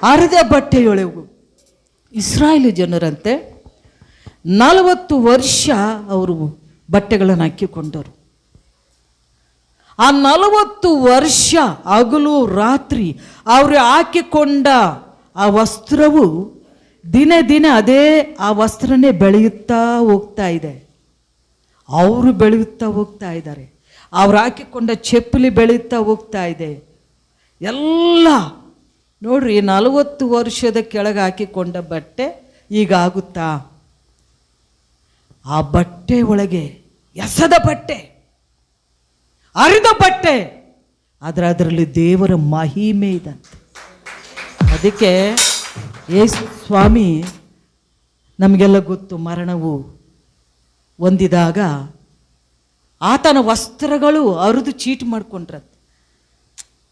ಹರಿದ ಬಟ್ಟೆಯೊಳಗೂ. ಇಸ್ರಾಯೇಲ್ ಜನರಂತೆ 40 ವರ್ಷ ಅವರು ಬಟ್ಟೆಗಳನ್ನು ಹಾಕಿಕೊಂಡರು. ಆ 40 ವರ್ಷ ಹಗಲು ರಾತ್ರಿ ಅವರು ಹಾಕಿಕೊಂಡ ಆ ವಸ್ತ್ರವು ದಿನೇ ದಿನೇ ಅದೇ ಆ ವಸ್ತ್ರನೇ ಬೆಳೆಯುತ್ತಾ ಹೋಗ್ತಾ ಇದೆ. ಅವರು ಬೆಳೆಯುತ್ತಾ ಹೋಗ್ತಾ ಇದ್ದಾರೆ. ಅವ್ರು ಹಾಕಿಕೊಂಡ ಚಪ್ಪಲಿ ಬೆಳೆಯುತ್ತಾ ಹೋಗ್ತಾ ಇದೆ. ಎಲ್ಲ ನೋಡ್ರಿ, 40 ವರ್ಷದ ಕೆಳಗೆ ಹಾಕಿಕೊಂಡ ಬಟ್ಟೆ ಈಗ ಆಗುತ್ತಾ? ಆ ಬಟ್ಟೆ ಒಳಗೆ ಎಸದ ಬಟ್ಟೆ, ಹರಿದ ಬಟ್ಟೆ, ಅದರಲ್ಲಿ ದೇವರ ಮಹಿಮೆ ಇದಂತೆ. ಅದಕ್ಕೆ ಯೇಸು ಸ್ವಾಮಿ, ನಮಗೆಲ್ಲ ಗೊತ್ತು, ಮರಣವು ಹೊಂದಿದಾಗ ಆತನ ವಸ್ತ್ರಗಳು ಹರಿದು ಚೀಟಿ ಮಾಡಿಕೊಂಡ್ರಂತೆ.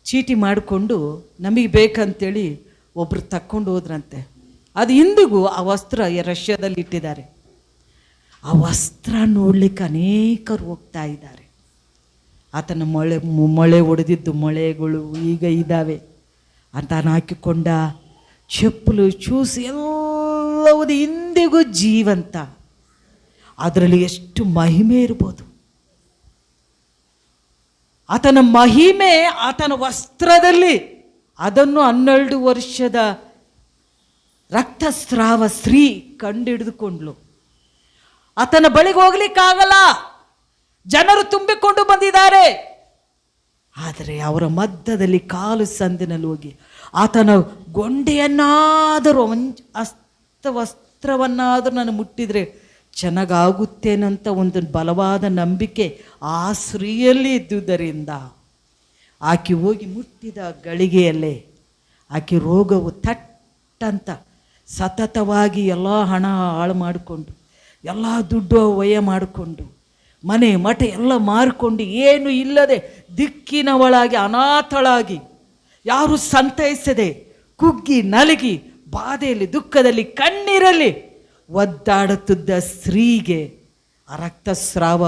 ಚೀಟಿ ಮಾಡಿಕೊಂಡು ನಮಗೆ ಬೇಕಂತೇಳಿ ಒಬ್ಬರು ತಕ್ಕೊಂಡು ಹೋದ್ರಂತೆ. ಅದು ಇಂದಿಗೂ ಆ ವಸ್ತ್ರ ರಷ್ಯಾದಲ್ಲಿ ಇಟ್ಟಿದ್ದಾರೆ. ಆ ವಸ್ತ್ರ ನೋಡ್ಲಿಕ್ಕೆ ಅನೇಕರು ಹೋಗ್ತಾ ಇದ್ದಾರೆ. ಆತನ ಮೊಳೆ ಹೊಡೆದಿದ್ದು ಮೊಳೆಗಳು ಈಗ ಇದ್ದಾವೆ. ಆತನ ಹಾಕಿಕೊಂಡ ಚಪ್ಪಲು ಶೂಸ್ ಎಲ್ಲವುದು ಇಂದಿಗೂ ಜೀವಂತ. ಅದರಲ್ಲಿ ಎಷ್ಟು ಮಹಿಮೆ ಇರ್ಬೋದು. ಆತನ ಮಹಿಮೆ ಆತನ ವಸ್ತ್ರದಲ್ಲಿ. ಅದನ್ನು 12 ವರ್ಷದ ರಕ್ತಸ್ರಾವ ಸ್ತ್ರೀ ಕಂಡಿಡಿದುಕೊಂಡ್ಲು. ಆತನ ಬಳಿಗೆ ಹೋಗ್ಲಿಕ್ಕಾಗಲ್ಲ, ಜನರು ತುಂಬಿಕೊಂಡು ಬಂದಿದ್ದಾರೆ. ಆದರೆ ಅವರ ಮಧ್ಯದಲ್ಲಿ ಕಾಲು ಸಂದಿನಲ್ಲಿ ಹೋಗಿ ಆತನ ಗೊಂಡೆಯನ್ನಾದರೂ ವಸ್ತ್ರವನ್ನಾದರೂ ನಾನು ಮುಟ್ಟಿದರೆ ಚೆನ್ನಾಗಾಗುತ್ತೇನಂತ ಒಂದು ಬಲವಾದ ನಂಬಿಕೆ ಆ ಸ್ತ್ರೀಯಲ್ಲಿ ಇದ್ದುದರಿಂದ ಆಕೆ ಹೋಗಿ ಮುಟ್ಟಿದ ಗಳಿಗೆಯಲ್ಲೇ ಆಕೆ ರೋಗವು ತಟ್ಟಂತ ಸತತವಾಗಿ ಎಲ್ಲ ಹಣ ಹಾಳು ಮಾಡಿಕೊಂಡು, ಎಲ್ಲ ದುಡ್ಡು ವ್ಯಯ ಮಾಡಿಕೊಂಡು, ಮನೆ ಮಠ ಎಲ್ಲ ಮಾರಿಕೊಂಡು, ಏನು ಇಲ್ಲದೆ ದಿಕ್ಕಿನವಳಾಗಿ ಅನಾಥಳಾಗಿ, ಯಾರು ಸಂತೈಸದೆ ಕುಗ್ಗಿ ನಲಗಿ ಬಾಧೆಯಲ್ಲಿ ದುಃಖದಲ್ಲಿ ಕಣ್ಣೀರಲ್ಲಿ ಒದ್ದಾಡುತ್ತಿದ್ದ ಸ್ತ್ರೀಗೆ ಆ ರಕ್ತಸ್ರಾವ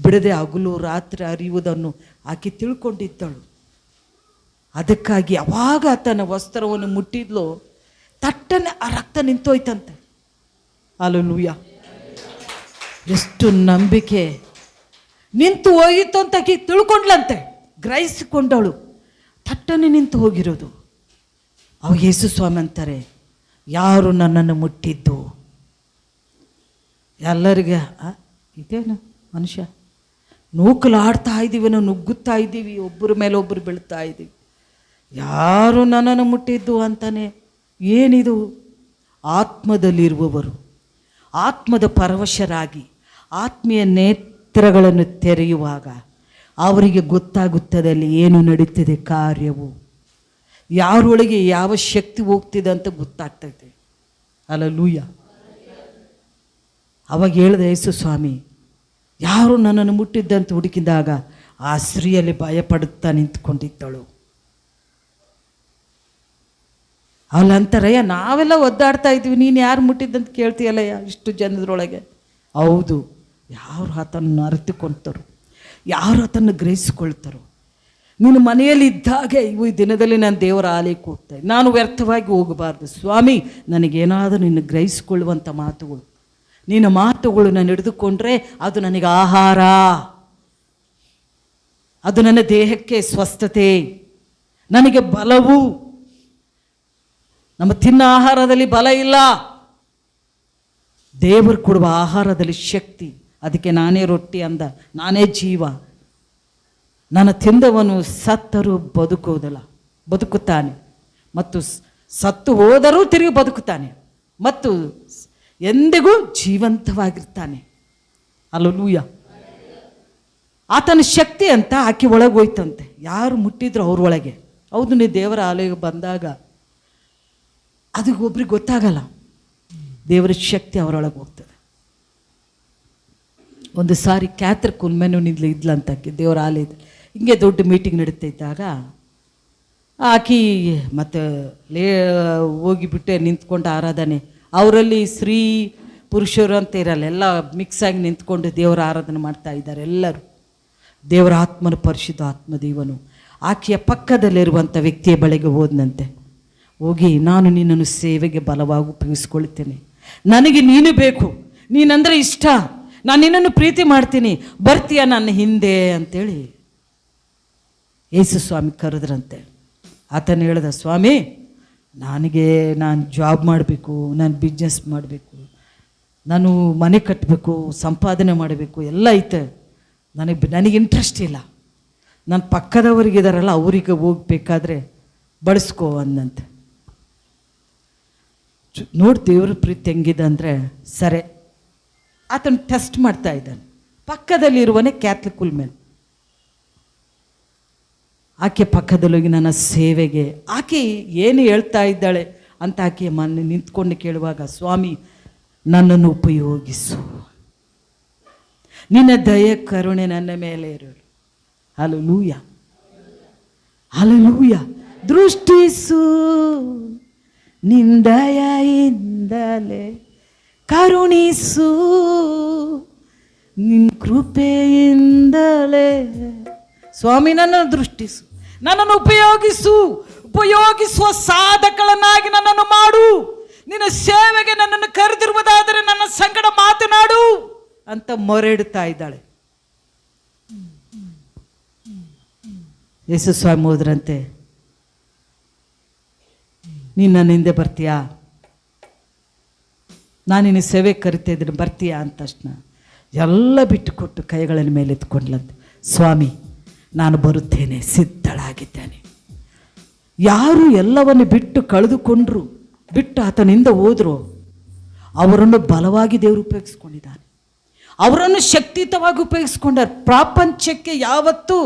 ಬಿಡದೆ ಹಗಲು ರಾತ್ರಿ ಹರಿಯುವುದನ್ನು ಆಕೆ ತಿಳ್ಕೊಂಡಿದ್ದಳು. ಅದಕ್ಕಾಗಿ ಯಾವಾಗ ಆತನ ವಸ್ತ್ರವನ್ನು ಮುಟ್ಟಿದ್ಲೋ ತಟ್ಟನೆ ಆ ರಕ್ತ ನಿಂತೋಯ್ತಂತೆ. ಹಲ್ಲೆಲೂಯಾ! ಎಷ್ಟು ನಂಬಿಕೆ! ನಿಂತು ಹೋಯಿತು ಅಂತ ಆಕೆ ತಿಳ್ಕೊಂಡ್ಲಂತೆ, ಗ್ರಹಿಸಿಕೊಂಡವಳು. ತಟ್ಟನೆ ನಿಂತು ಹೋಗಿರೋದು. ಅವಾಗ ಯೇಸು ಸ್ವಾಮಿ ಅಂತಾರೆ, ಯಾರು ನನ್ನನ್ನು ಮುಟ್ಟಿದ್ದು? ಎಲ್ಲರಿಗೆ ಇದೇನು ಮನುಷ್ಯ, ನೂಕಲಾಡ್ತಾ ಇದ್ದೀವಿ, ನಾವು ನುಗ್ಗುತ್ತಾ ಇದ್ದೀವಿ, ಒಬ್ಬರ ಮೇಲೆ ಒಬ್ಬರು ಬೀಳ್ತಾ ಇದ್ದೀವಿ. ಯಾರು ನನ್ನನ್ನು ಮುಟ್ಟಿದ್ದು ಅಂತಾನೆ. ಏನಿದು? ಆತ್ಮದಲ್ಲಿರುವವರು ಆತ್ಮದ ಪರವಶರಾಗಿ ಆತ್ಮೀಯ ನೇತ್ರಗಳನ್ನು ತೆರೆಯುವಾಗ ಅವರಿಗೆ ಗೊತ್ತಾಗುತ್ತದೆ ಅಲ್ಲಿ ಏನು ನಡೀತಿದೆ, ಕಾರ್ಯವು ಯಾರೊಳಗೆ ಯಾವ ಶಕ್ತಿ ಹೋಗ್ತಿದೆ ಅಂತ ಗೊತ್ತಾಗ್ತೈತೆ. ಹಲ್ಲೆಲೂಯಾ! ಅವಾಗ ಹೇಳಿದ ಯೇಸು ಸ್ವಾಮಿ, ಯಾರು ನನ್ನನ್ನು ಮುಟ್ಟಿದ್ದಂತ ಹುಡುಕಿದಾಗ ಆ ಸ್ತ್ರೀಯಲ್ಲಿ ಭಯಪಡುತ್ತಾ ನಿಂತ್ಕೊಂಡಿದ್ದಳು. ಅವಳಂತಾರಯ್ಯ, ನಾವೆಲ್ಲ ಒದ್ದಾಡ್ತಾ ಇದ್ದೀವಿ, ನೀನು ಯಾರು ಮುಟ್ಟಿದ್ದಂತ ಕೇಳ್ತೀಯಲ್ಲಯ್ಯ ಇಷ್ಟು ಜನದ್ರೊಳಗೆ. ಹೌದು, ಯಾರು ಆತನನ್ನು ಅರಿತುಕೊಳ್ತಾರೋ, ಯಾರು ಆತನ್ನು ಗ್ರಹಿಸಿಕೊಳ್ತಾರೋ. ನೀನು ಮನೆಯಲ್ಲಿ ಇದ್ದಾಗೆ ಈ ದಿನದಲ್ಲಿ ನಾನು ದೇವರ ಆಲಯಕ್ಕೆ ಹೋಗ್ತಾ ಇದ್ದೆ, ನಾನು ವ್ಯರ್ಥವಾಗಿ ಹೋಗಬಾರ್ದು ಸ್ವಾಮಿ, ನನಗೇನಾದರೂ ನಿನ್ನ ಗ್ರಹಿಸಿಕೊಳ್ಳುವಂಥ ಮಾತುಗಳು, ನಿನ್ನ ಮಾತುಗಳು ನಾನು ಹಿಡಿದುಕೊಂಡ್ರೆ ಅದು ನನಗೆ ಆಹಾರ, ಅದು ನನ್ನ ದೇಹಕ್ಕೆ ಸ್ವಸ್ಥತೆ, ನನಗೆ ಬಲವು. ನಮ್ಮ ತಿನ್ನ ಆಹಾರದಲ್ಲಿ ಬಲ ಇಲ್ಲ, ದೇವರು ಕೊಡುವ ಆಹಾರದಲ್ಲಿ ಶಕ್ತಿ. ಅದಕ್ಕೆ ನಾನೇ ರೊಟ್ಟಿ ಅಂದ, ನಾನೇ ಜೀವ. ನನ್ನ ತಿಂದವನು ಸತ್ತರೂ ಬದುಕುತ್ತಾನೆ, ಮತ್ತು ಸತ್ತು ಹೋದರೂ ತಿರುಗಿ ಬದುಕುತ್ತಾನೆ, ಮತ್ತು ಎಂದಿಗೂ ಜೀವಂತವಾಗಿರ್ತಾನೆ. ಹಲ್ಲೆಲೂಯಾ! ಆತನ ಶಕ್ತಿ ಅಂತ ಆಕೆ ಒಳಗೆ ಹೋಯ್ತಂತೆ. ಯಾರು ಮುಟ್ಟಿದ್ರು ಅವ್ರೊಳಗೆ. ಹೌದು, ನೀವು ದೇವರ ಆಲಯಕ್ಕೆ ಬಂದಾಗ ಅದಕ್ಕೆ ಒಬ್ರಿಗೆ ಗೊತ್ತಾಗಲ್ಲ, ದೇವರ ಶಕ್ತಿ ಅವರೊಳಗೆ ಹೋಗ್ತದೆ. ಒಂದು ಸಾರಿ ಕ್ಯಾಥರ್ ಕುಲ್ಮೆನು ಇದ್ಲಂತಕ್ಕೆ ದೇವರ ಆಲಯದಲ್ಲಿ ಹಿಂಗೆ ದೊಡ್ಡ ಮೀಟಿಂಗ್ ನಡೀತಾ ಇದ್ದಾಗ ಆಕಿ ಮತ್ತು ಹೋಗಿಬಿಟ್ಟೆ ನಿಂತ್ಕೊಂಡು ಆರಾಧನೆ. ಅವರಲ್ಲಿ ಸ್ತ್ರೀ ಪುರುಷರು ಅಂತ ಇರಲ್ಲ, ಎಲ್ಲ ಮಿಕ್ಸಾಗಿ ನಿಂತ್ಕೊಂಡು ದೇವರ ಆರಾಧನೆ ಮಾಡ್ತಾ ಇದ್ದಾರೆ ಎಲ್ಲರೂ. ದೇವರ ಆತ್ಮನ ಪರಿಶುದ್ಧ ಆತ್ಮದೇವನು ಆಕೆಯ ಪಕ್ಕದಲ್ಲಿರುವಂಥ ವ್ಯಕ್ತಿಯ ಬಳಿಗೆ ಹೋದನಂತೆ. ಹೋಗಿ ನಾನು ನಿನ್ನನ್ನು ಸೇವೆಗೆ ಬಲವಾಗಿ ಉಪಯೋಗಿಸ್ಕೊಳ್ತೇನೆ, ನನಗೆ ನೀನು ಬೇಕು, ನೀನಂದರೆ ಇಷ್ಟ, ನಾನು ನಿನ್ನನ್ನು ಪ್ರೀತಿ ಮಾಡ್ತೀನಿ, ಬರ್ತೀಯ ನನ್ನ ಹಿಂದೆ ಅಂತೇಳಿ ಯೇಸು ಸ್ವಾಮಿ ಕರೆದ್ರಂತೆ. ಆತನು ಹೇಳ್ದ, ಸ್ವಾಮಿ ನಾನು ಜಾಬ್ ಮಾಡಬೇಕು, ನಾನು ಬಿಸ್ನೆಸ್ ಮಾಡಬೇಕು, ನಾನು ಮನೆ ಕಟ್ಟಬೇಕು, ಸಂಪಾದನೆ ಮಾಡಬೇಕು, ಎಲ್ಲ ಐತೆ, ನನಗೆ ಇಂಟ್ರೆಸ್ಟ್ ಇಲ್ಲ, ನನ್ನ ಪಕ್ಕದವರಿಗಿದಾರಲ್ಲ ಅವರಿಗೆ ಹೋಗ್ಬೇಕಾದ್ರೆ ಬಳಸ್ಕೋ ಅಂದಂತೆ. ನೋಡಿ ದೇವ್ರ ಪ್ರೀತಿ ಹೆಂಗಿದೆ ಅಂದರೆ, ಸರಿ ಆತನು ಟೆಸ್ಟ್ ಮಾಡ್ತಾ ಇದ್ದಾನೆ. ಪಕ್ಕದಲ್ಲಿರುವನೇ ಕ್ಯಾಥಲಿಕ್ ವುಮೆನ್, ಆಕೆ ಪಕ್ಕದಲ್ಲೋಗಿ ನನ್ನ ಸೇವೆಗೆ, ಆಕೆ ಏನು ಹೇಳ್ತಾ ಇದ್ದಾಳೆ ಅಂತ ಆಕೆ ಮೊನ್ನೆ ನಿಂತ್ಕೊಂಡು ಕೇಳುವಾಗ, ಸ್ವಾಮಿ ನನ್ನನ್ನು ಉಪಯೋಗಿಸು, ನಿನ್ನ ದಯ ಕರುಣೆ ನನ್ನ ಮೇಲೆ ಇರೋರು, ಹಲ್ಲೆಲೂಯಾ ಹಲ್ಲೆಲೂಯಾ, ದೃಷ್ಟಿಸು ನಿಂದಯಿಂದಲೇ ಕರುಣಿಸು, ನಿನ್ನ ಕೃಪೆಯಿಂದಲೇ ಸ್ವಾಮಿ ನನ್ನನ್ನು ದೃಷ್ಟಿಸು, ನನ್ನನ್ನು ಉಪಯೋಗಿಸುವ ಸಾಧಕಳನ್ನಾಗಿ ನನ್ನನ್ನು ಮಾಡು, ನಿನ್ನ ಸೇವೆಗೆ ನನ್ನನ್ನು ಕರೆದಿರುವುದಾದರೆ ನನ್ನ ಸಂಗಡ ಮಾತನಾಡು ಅಂತ ಮೊರೆಡ್ತಾ ಇದ್ದಾಳೆ. ಯೇಸು ಸ್ವಾಮಿ ಹೋದ್ರಂತೆ, ನೀನು ನನ್ನ ಹಿಂದೆ ಬರ್ತೀಯಾ, ನಾನು ನಿನ್ನ ಸೇವೆಗೆ ಕರಿತಾ ಇದ್ದೀನಿ, ಬರ್ತೀಯಾ ಅಂತ ತಕ್ಷಣ ಎಲ್ಲ ಬಿಟ್ಟುಕೊಟ್ಟು ಕೈಗಳ ಮೇಲೆ ಎತ್ಕೊಂಡ್ಲಂತೆ, ಸ್ವಾಮಿ ನಾನು ಬರುತ್ತೇನೆ, ಸಿದ್ಧಳಾಗಿದ್ದೇನೆ. ಯಾರು ಎಲ್ಲವನ್ನು ಬಿಟ್ಟು ಕಳೆದುಕೊಂಡ್ರು, ಬಿಟ್ಟು ಆತನಿಂದ ಹೋದ್ರು, ಅವರನ್ನು ಬಲವಾಗಿ ದೇವರು ಉಪಯೋಗಿಸ್ಕೊಂಡಿದ್ದಾನೆ, ಅವರನ್ನು ಶಕ್ತಿಯುತವಾಗಿ ಉಪಯೋಗಿಸ್ಕೊಂಡಾರೆ. ಪ್ರಪಂಚಕ್ಕೆ ಯಾವತ್ತೂ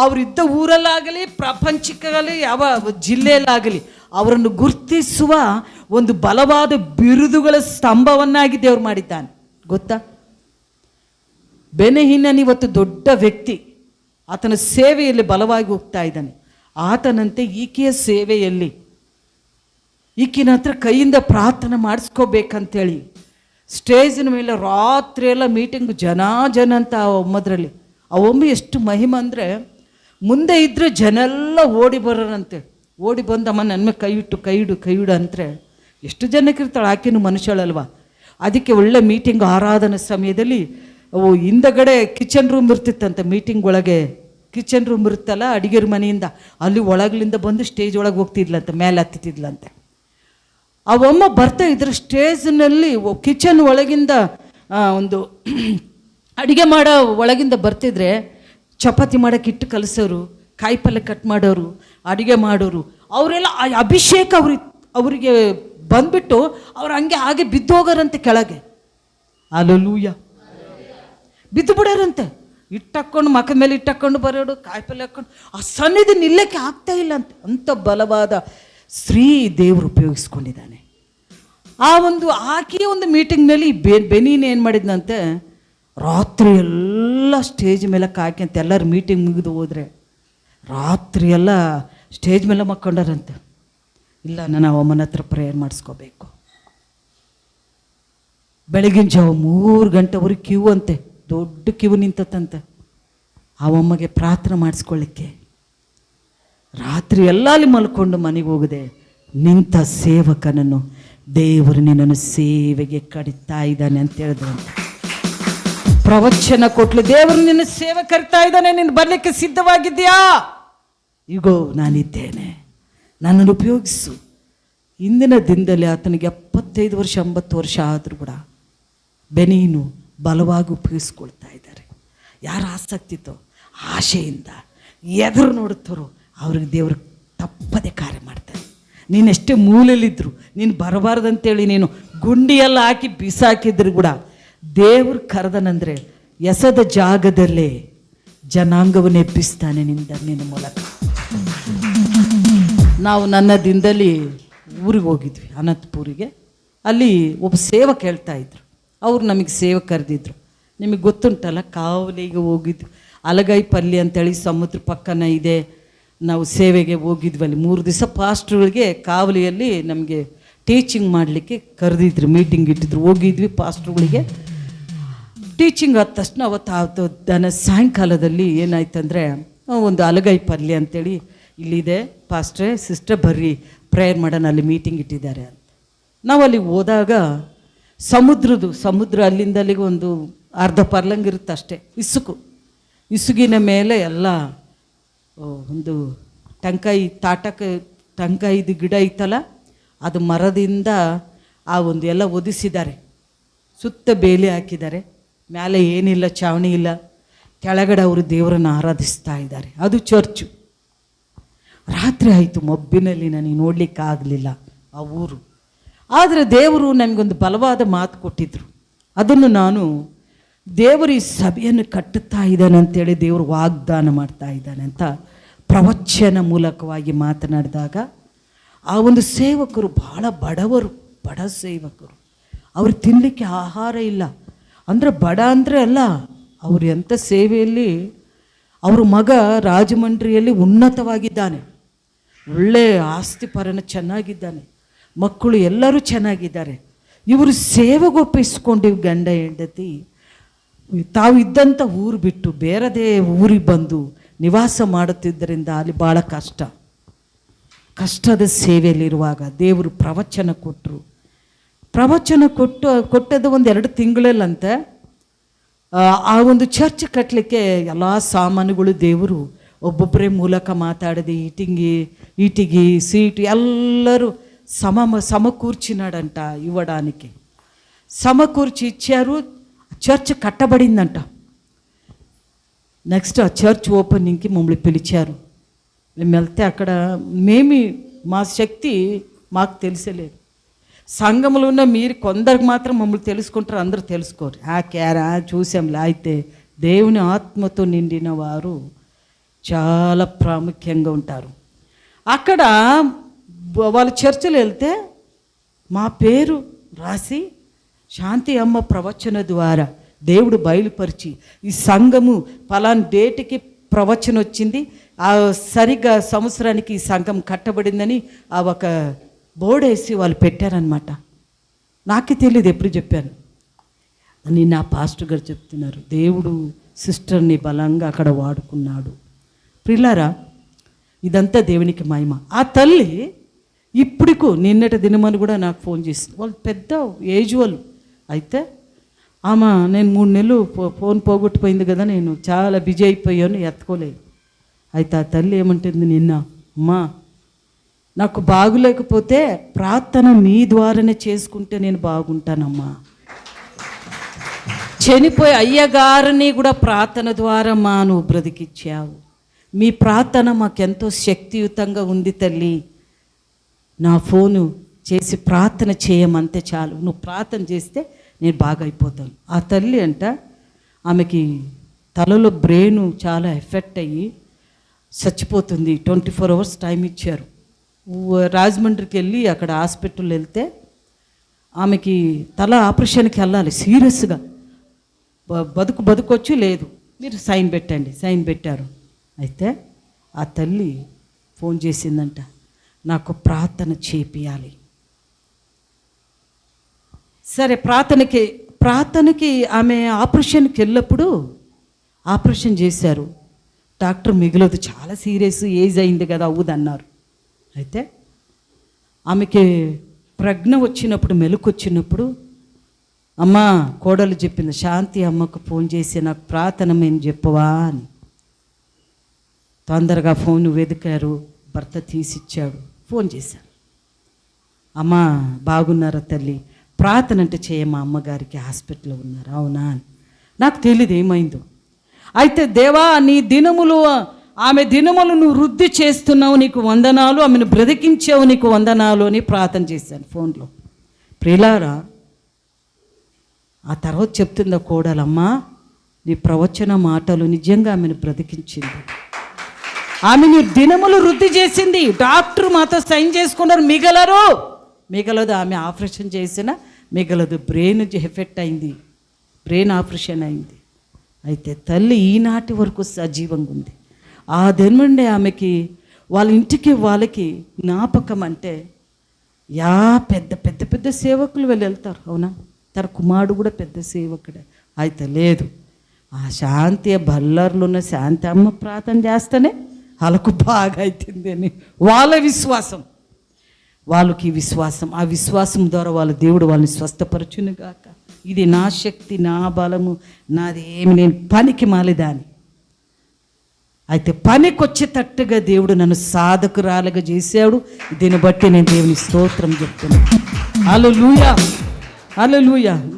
ಅವರಿದ್ದ ಊರಲ್ಲಾಗಲಿ, ಪ್ರಪಂಚಕ್ಕಾಗಲಿ, ಯಾವ ಜಿಲ್ಲೆಯಲ್ಲಾಗಲಿ ಅವರನ್ನು ಗುರುತಿಸುವ ಒಂದು ಬಲವಾದ ಬಿರುದುಗಳ ಸ್ತಂಭವನ್ನಾಗಿ ದೇವರು ಮಾಡಿದ್ದಾನೆ. ಗೊತ್ತಾ, ಬೆನಹಿನನ್ ಇವತ್ತು ದೊಡ್ಡ ವ್ಯಕ್ತಿ, ಆತನ ಸೇವೆಯಲ್ಲಿ ಬಲವಾಗಿ ಹೋಗ್ತಾ ಇದ್ದಾನೆ. ಆತನಂತೆ ಈಕೆಯ ಸೇವೆಯಲ್ಲಿ ಈಕಿನ ಹತ್ರ ಕೈಯಿಂದ ಪ್ರಾರ್ಥನೆ ಮಾಡಿಸ್ಕೋಬೇಕಂತೇಳಿ ಸ್ಟೇಜಿನ ಮೇಲೆ ರಾತ್ರಿ ಎಲ್ಲ ಮೀಟಿಂಗ್, ಜನ ಅಂತ ಆ ಒಮ್ಮದ್ರಲ್ಲಿ. ಆ ಒಮ್ಮೆ ಎಷ್ಟು ಮಹಿಮೆ ಅಂದರೆ, ಮುಂದೆ ಇದ್ದರೆ ಜನ ಎಲ್ಲ ಓಡಿ ಬರೋರಂತೆ, ಓಡಿ ಬಂದಮ್ಮ ನನ್ನ ಮೇಲೆ ಕೈ ಇಡು ಅಂದರೆ ಎಷ್ಟು ಜನಕ್ಕೆ ಇರ್ತಾಳೆ, ಆಕೆನೂ ಮನುಷ್ಯಳಲ್ವ. ಅದಕ್ಕೆ ಒಳ್ಳೆ ಮೀಟಿಂಗ್ ಆರಾಧನಾ ಸಮಯದಲ್ಲಿ ಹಿಂದಗಡೆ ಕಿಚನ್ ರೂಮ್ ಇರ್ತಿತ್ತಂತೆ, ಮೀಟಿಂಗ್ ಒಳಗೆ ಕಿಚನ್ ರೂಮ್ ಇರುತ್ತಲ್ಲ ಅಡಿಗೆರ ಮನೆಯಿಂದ, ಅಲ್ಲಿ ಒಳಗಲಿಂದ ಬಂದು ಸ್ಟೇಜ್ ಒಳಗೆ ಹೋಗ್ತಿದ್ಲಂತೆ, ಮೇಲೆ ಹತ್ತಿತಿದ್ಲಂತೆ. ಅವಮ್ಮ ಬರ್ತಾ ಇದ್ರೆ ಸ್ಟೇಜ್ನಲ್ಲಿ ಕಿಚನ್ ಒಳಗಿಂದ ಒಂದು ಅಡುಗೆ ಮಾಡೋ ಒಳಗಿಂದ ಬರ್ತಿದ್ರೆ, ಚಪಾತಿ ಮಾಡೋಕೆ ಹಿಟ್ಟು ಕಲಿಸೋರು, ಕಾಯಿಪಲ್ಯ ಕಟ್ ಮಾಡೋರು, ಅಡುಗೆ ಮಾಡೋರು, ಅವರೆಲ್ಲ ಅಭಿಷೇಕ ಅವರಿಗೆ ಬಂದ್ಬಿಟ್ಟು ಅವ್ರು ಹಾಗೆ ಬಿದ್ದೋಗಾರಂತೆ ಕೆಳಗೆ. ಹಲ್ಲೆಲೂಯಾ, ಬಿದ್ದು ಬಿಡೋರಂತೆ. ಇಟ್ಟಾಕೊಂಡು ಮಕ್ಕದ ಮೇಲೆ ಇಟ್ಟಾಕೊಂಡು ಬರೋಡು, ಕಾಯಿಪಲ್ಯ ಹಾಕ್ಕೊಂಡು ಆ ಸನ್ನಿಧಿ ನಿಲ್ಲಕ್ಕೆ ಆಗ್ತಾ ಇಲ್ಲ ಅಂತ. ಅಂಥ ಬಲವಾದ ಸ್ತ್ರೀ ದೇವರು ಉಪಯೋಗಿಸ್ಕೊಂಡಿದ್ದಾನೆ. ಆ ಒಂದು ಆಕೆಯ ಒಂದು ಮೀಟಿಂಗ್ನಲ್ಲಿ ಬೆನೀನ್ ಏನು ಮಾಡಿದ್ನಂತೆ, ರಾತ್ರಿ ಎಲ್ಲ ಸ್ಟೇಜ್ ಮೇಲೆ ಹಾಕ್ಯಂತ ಎಲ್ಲರೂ ಮೀಟಿಂಗ್ ಮುಗಿದು ಹೋದರೆ ರಾತ್ರಿ ಎಲ್ಲ ಸ್ಟೇಜ್ ಮೇಲೆ ಮಕ್ಕೊಂಡಾರಂತೆ. ಇಲ್ಲ, ನಾನು ಅವಮ್ಮನ ಹತ್ರ ಪ್ರೇಯರ್ ಮಾಡಿಸ್ಕೋಬೇಕು. ಬೆಳಗಿನ ಜಾವ 3 ಗಂಟೆವರೆಗೆ ಕ್ಯೂ ಅಂತೆ, ದೊಡ್ಡ ಕ್ಯೂ ನಿಂತಂತೆ ಅವಮ್ಮಗೆ ಪ್ರಾರ್ಥನೆ ಮಾಡಿಸ್ಕೊಳ್ಳಿಕ್ಕೆ. ರಾತ್ರಿ ಎಲ್ಲ ಅಲ್ಲಿ ಮಲ್ಕೊಂಡು ಮನೆಗೆ ಹೋಗದೆ ನಿಂತ ಸೇವಕನನ್ನು ದೇವರು ನಿನ್ನನ್ನು ಸೇವೆಗೆ ಕಡಿತಾ ಇದ್ದಾನೆ ಅಂತ ಹೇಳಿದ್ರಂತೆ. ಪ್ರವಚನ ಕೊಟ್ಲು, ದೇವರು ನಿನ್ನ ಸೇವೆ ಕರಿತಾ ಇದ್ದಾನೆ, ನೀನು ಬರಲಿಕ್ಕೆ ಸಿದ್ಧವಾಗಿದ್ದೀಯಾ? ಈಗೋ ನಾನಿದ್ದೇನೆ, ನನ್ನನ್ನು ಉಪಯೋಗಿಸು. ಇಂದಿನ ದಿನದಲ್ಲಿ ಆತನಿಗೆ 75 ವರ್ಷ 80 ವರ್ಷ ಆದರೂ ಕೂಡ ಬೆನೀನು ಬಲವಾಗಿ ಉಪಯೋಗಿಸ್ಕೊಳ್ತಾ ಇದ್ದಾರೆ. ಯಾರು ಆಸಕ್ತಿತೋ ಆಶೆಯಿಂದ ಎದುರು ನೋಡುತ್ತಾರೋ ಅವ್ರಿಗೆ ದೇವರು ತಪ್ಪದೆ ಕಾರ್ಯ ಮಾಡ್ತಾರೆ. ನೀನೆಷ್ಟೇ ಮೂಲೆಯಲ್ಲಿದ್ದರು, ನೀನು ಬರಬಾರ್ದಂತೇಳಿ ನೀನು ಗುಂಡಿಯೆಲ್ಲ ಹಾಕಿ ಬಿಸಾಕಿದ್ರು ಕೂಡ ದೇವ್ರು ಕರೆದನಂದರೆ ಎಸದ ಜಾಗದಲ್ಲೇ ಜನಾಂಗವನ್ನು ಎಬ್ಬಿಸ್ತಾನೆ ನಿನ್ನ ಮೂಲಕ. ನಾವು ನನ್ನ ದಿನದಲ್ಲಿ ಊರಿಗೆ ಹೋಗಿದ್ವಿ, ಅನಂತಪುರಿಗೆ. ಅಲ್ಲಿ ಒಬ್ಬ ಸೇವಕ ಹೇಳ್ತಾ ಇದ್ರು, ಅವ್ರು ನಮಗೆ ಸೇವೆ ಕರೆದಿದ್ರು. ನಿಮಗೆ ಗೊತ್ತುಂಟಲ್ಲ, ಕಾವಲಿಗೆ ಹೋಗಿದ್ವಿ, ಅಲಗಾಯಿ ಪಲ್ಲಿ ಅಂತೇಳಿ ಸಮುದ್ರ ಪಕ್ಕನ ಇದೆ. ನಾವು ಸೇವೆಗೆ ಹೋಗಿದ್ವಲ್ಲಿ 3 ದಿವಸ ಪಾಸ್ಟ್ರುಗಳಿಗೆ ಕಾವಲಿಯಲ್ಲಿ ನಮಗೆ ಟೀಚಿಂಗ್ ಮಾಡಲಿಕ್ಕೆ ಕರೆದಿದ್ರು, ಮೀಟಿಂಗ್ ಇಟ್ಟಿದ್ರು. ಹೋಗಿದ್ವಿ ಪಾಸ್ಟ್ರುಗಳಿಗೆ ಟೀಚಿಂಗ್ ಆದ ತಕ್ಷಣ ಅವತ್ತು ಸಾಯಂಕಾಲದಲ್ಲಿ ಏನಾಯ್ತಂದರೆ, ಒಂದು ಅಲಗಾಯಿ ಪಲ್ಯ ಅಂತೇಳಿ ಇಲ್ಲಿದೆ ಪಾಸ್ಟ್ರೆ ಸಿಸ್ಟರ್ ಬರ್ರಿ ಪ್ರೇಯರ್ ಮಾಡೋಣ, ಅಲ್ಲಿ ಮೀಟಿಂಗ್ ಇಟ್ಟಿದ್ದಾರೆ ಅಂತ. ನಾವು ಅಲ್ಲಿಗೆ ಹೋದಾಗ ಸಮುದ್ರ ಅಲ್ಲಿಂದ ಅಲ್ಲಿಗೆ ಒಂದು ಅರ್ಧ ಪರ್ಲಂಗ್ ಇರುತ್ತೆ ಅಷ್ಟೇ, ಇಸುಗಿನ ಮೇಲೆ ಎಲ್ಲ ಒಂದು ಟಂಕಾಯಿದು ಗಿಡ ಇತ್ತಲ್ಲ, ಅದು ಮರದಿಂದ ಆ ಒಂದು ಎಲ್ಲ ಒದಿಸಿದ್ದಾರೆ, ಸುತ್ತ ಬೇಲಿ ಹಾಕಿದ್ದಾರೆ, ಮೇಲೆ ಏನಿಲ್ಲ, ಚಾವಣಿ ಇಲ್ಲ, ಕೆಳಗಡೆ ಅವರು ದೇವರನ್ನು ಆರಾಧಿಸ್ತಾ ಇದ್ದಾರೆ. ಅದು ಚರ್ಚು. ರಾತ್ರಿ ಆಯಿತು, ಮಬ್ಬಿನಲ್ಲಿ ನನಗೆ ನೋಡಲಿಕ್ಕಾಗಲಿಲ್ಲ ಆ ಊರು. ಆದರೆ ದೇವರು ನನಗೊಂದು ಬಲವಾದ ಮಾತು ಕೊಟ್ಟಿದ್ದರು. ಅದನ್ನು ನಾನು, ದೇವರು ಈ ಸಭೆಯನ್ನು ಕಟ್ಟುತ್ತಾ ಇದ್ದಾನೆ ಅಂತೇಳಿ ದೇವರು ವಾಗ್ದಾನ ಮಾಡ್ತಾ ಇದ್ದಾನೆ ಅಂತ ಪ್ರವಚನ ಮೂಲಕವಾಗಿ ಮಾತನಾಡಿದಾಗ, ಆ ಒಂದು ಸೇವಕರು ಭಾಳ ಬಡ ಸೇವಕರು, ಅವ್ರು ತಿನ್ನಲಿಕ್ಕೆ ಆಹಾರ ಇಲ್ಲ. ಅಂದರೆ ಬಡ ಅಂದರೆ ಅಲ್ಲ, ಅವರು ಎಂಥ ಸೇವೆಯಲ್ಲಿ, ಅವ್ರ ಮಗ ರಾಜಮಂಡ್ರಿಯಲ್ಲಿ ಉನ್ನತವಾಗಿದ್ದಾನೆ, ಒಳ್ಳೆ ಆಸ್ತಿಪರನ ಚೆನ್ನಾಗಿದ್ದಾನೆ, ಮಕ್ಕಳು ಎಲ್ಲರೂ ಚೆನ್ನಾಗಿದ್ದಾರೆ. ಇವರು ಸೇವೆಗೊಪ್ಪಿಸ್ಕೊಂಡು ಗಂಡ ಹೆಂಡತಿ ತಾವು ಇದ್ದಂಥ ಊರು ಬಿಟ್ಟು ಬೇರೆದೇ ಊರಿಗೆ ಬಂದು ನಿವಾಸ ಮಾಡುತ್ತಿದ್ದರಿಂದ ಅಲ್ಲಿ ಭಾಳ ಕಷ್ಟದ ಸೇವೆಯಲ್ಲಿರುವಾಗ ದೇವರು ಪ್ರವಚನ ಕೊಟ್ಟರು. ಕೊಟ್ಟದ್ದು ಒಂದು 2 ತಿಂಗಳಲ್ಲಂತೆ ಆ ಒಂದು ಚರ್ಚ್ ಕಟ್ಟಲಿಕ್ಕೆ ಎಲ್ಲ ಸಾಮಾನುಗಳು ದೇವರು ಒಬ್ಬೊಬ್ಬರೇ ಮೂಲಕ ಮಾತಾಡಿದೆ. ఈటికి సీటు ಎಲ್ಲರೂ సమకూర్చినాడంట, ఇవ్వడానికి సమకూర్చి ఇచ్చారు. చర్చ్ కట్టబడిందంట. నెక్స్ట్ ఆ చర్చ్ ఓపెనింగ్కి మమ్మల్ని పిలిచారు. మేము వెళ్తే అక్కడ మా శక్తి మాకు తెలిసలేదు. సంఘంలో ఉన్న మీరు కొందరికి మాత్రం మమ్మల్ని తెలుసుకుంటారు, అందరూ తెలుసుకోరు. చూసాంలే. అయితే దేవుని ఆత్మతో నిండిన వారు చాలా ప్రాముఖ్యంగా ఉంటారు. అక్కడ వాళ్ళ చర్చలు వెళ్తే మా పేరు రాసి శాంతి అమ్మ ప్రవచన ద్వారా దేవుడు బయలుపరిచి ఈ సంఘము పలానా డేట్కి ప్రవచన వచ్చింది, ఆ సరిగ్గా సంవత్సరానికి ఈ సంఘం కట్టబడిందని ఆ ఒక బోర్డు వేసి వాళ్ళు పెట్టారనమాట. నాకే తెలియదు, ఎప్పుడు చెప్పాను అని నా పాస్టర్ గారు చెప్తున్నారు. దేవుడు సిస్టర్ని బలంగా అక్కడ వాడుకున్నాడు. ప్రియులారా, ఇదంతా దేవునికి మహిమ. ఆ తల్లి ఇప్పుడుకు నిన్నటి దినమని కూడా నాకు ఫోన్ చేసింది. వాళ్ళు పెద్ద ఏజ్ వాళ్ళు. అయితే ఆమె, నేను 3 నెలలు ఫోన్ పోగొట్టిపోయింది కదా, నేను చాలా బిజీ అయిపోయాను, ఎత్తుకోలేదు. అయితే ఆ తల్లి ఏమంటుంది నిన్న, అమ్మా నాకు బాగులేకపోతే ప్రార్థన మీ ద్వారానే చేసుకుంటే నేను బాగుంటానమ్మా. చనిపోయి అయ్యగారిని కూడా ప్రార్థన ద్వారా నువ్వు బ్రతికిచ్చావు. మీ ప్రార్థన మాకెంతో శక్తియుతంగా ఉంది తల్లి. నా ఫోను చేసి ప్రార్థన చేయమంతే చాలు, నువ్వు ప్రార్థన చేస్తే నేను బాగా అయిపోతాను. ఆ తల్లి అంట, ఆమెకి తలలో బ్రెయిన్ చాలా ఎఫెక్ట్ అయ్యి చచ్చిపోతుంది. 24 అవర్స్ టైం ఇచ్చారు. రాజమండ్రికి వెళ్ళి అక్కడ హాస్పిటల్ వెళ్తే ఆమెకి తల ఆపరేషన్కి వెళ్ళాలి సీరియస్గా. బతుకొచ్చు లేదు, మీరు సైన్ పెట్టండి. సైన్ పెట్టారు. అయితే ఆ తల్లి ఫోన్ చేసిందంట, నాకు ప్రార్థన చేపియాలి. సరే, ప్రార్థనకి ఆమె ఆపరేషన్కి వెళ్ళినప్పుడు ఆపరేషన్ చేశారు. డాక్టర్ మిగలదు, చాలా సీరియస్, ఏజ్ అయింది కదా, అవుదన్నారు. అయితే ఆమెకి ప్రజ్ఞ వచ్చినప్పుడు, మెలకు వచ్చినప్పుడు, అమ్మ కోడలు చెప్పింది, శాంతి అమ్మకు ఫోన్ చేసి నాకు ప్రార్థన మేము చెప్పవా అని. తొందరగా ఫోన్ వెతికారు, భర్త తీసిచ్చాడు. ఫోన్ చేశారు, అమ్మ బాగున్నారా తల్లి, ప్రార్థన అంటే చేయమ్మా, అమ్మగారికి హాస్పిటల్లో ఉన్నారు. అవునా అని. నాకు తెలియదు ఏమైందో. అయితే దేవా, నీ దినములు, ఆమె దినములు నువ్వు వృద్ధి చేస్తున్నావు, నీకు వందనాలు, ఆమెను బ్రతికించావు, నీకు వందనాలు అని ప్రార్థన చేశాను ఫోన్లో. ప్రియులారా, ఆ తర్వాత చెప్తుందా కోడలమ్మా, నీ ప్రవచన మాటలు నిజంగా ఆమెను బ్రతికించింది, ఆమెను దినములు వృద్ధి చేసింది. డాక్టర్ మాతో సైన్ చేసుకున్నారు, మిగలదు. ఆమె ఆపరేషన్ చేసిన మిగలదు, బ్రెయిన్ ఎఫెక్ట్ అయింది, బ్రెయిన్ ఆపరేషన్ అయింది. అయితే తల్లి ఈనాటి వరకు సజీవంగా ఉంది. ఆ దినముండే ఆమెకి వాళ్ళ ఇంటికి వాళ్ళకి జ్ఞాపకం అంటే, పెద్ద సేవకులు వెళ్తారు. అవునా, తన కుమారుడు కూడా పెద్ద సేవకుడే. అయితే లేదు, ఆ శాంతి బల్లర్లో ఉన్న శాంతి అమ్మ ప్రార్థన చేస్తేనే వాళ్ళకు బాగా అవుతుంది అని వాళ్ళ విశ్వాసం. వాళ్ళకి విశ్వాసం, ఆ విశ్వాసం ద్వారా వాళ్ళ దేవుడు వాళ్ళని స్వస్థపరచును గాక. ఇది నా శక్తి, నా బలము, నాదేమి, నేను పనికి మాలిదాని. అయితే పనికొచ్చేటట్టుగా దేవుడు నన్ను సాధకురాలుగా చేశాడు. దీన్ని బట్టి నేను దేవుని స్తోత్రం చెప్తున్నాను. హల్లెలూయా, హల్లెలూయా.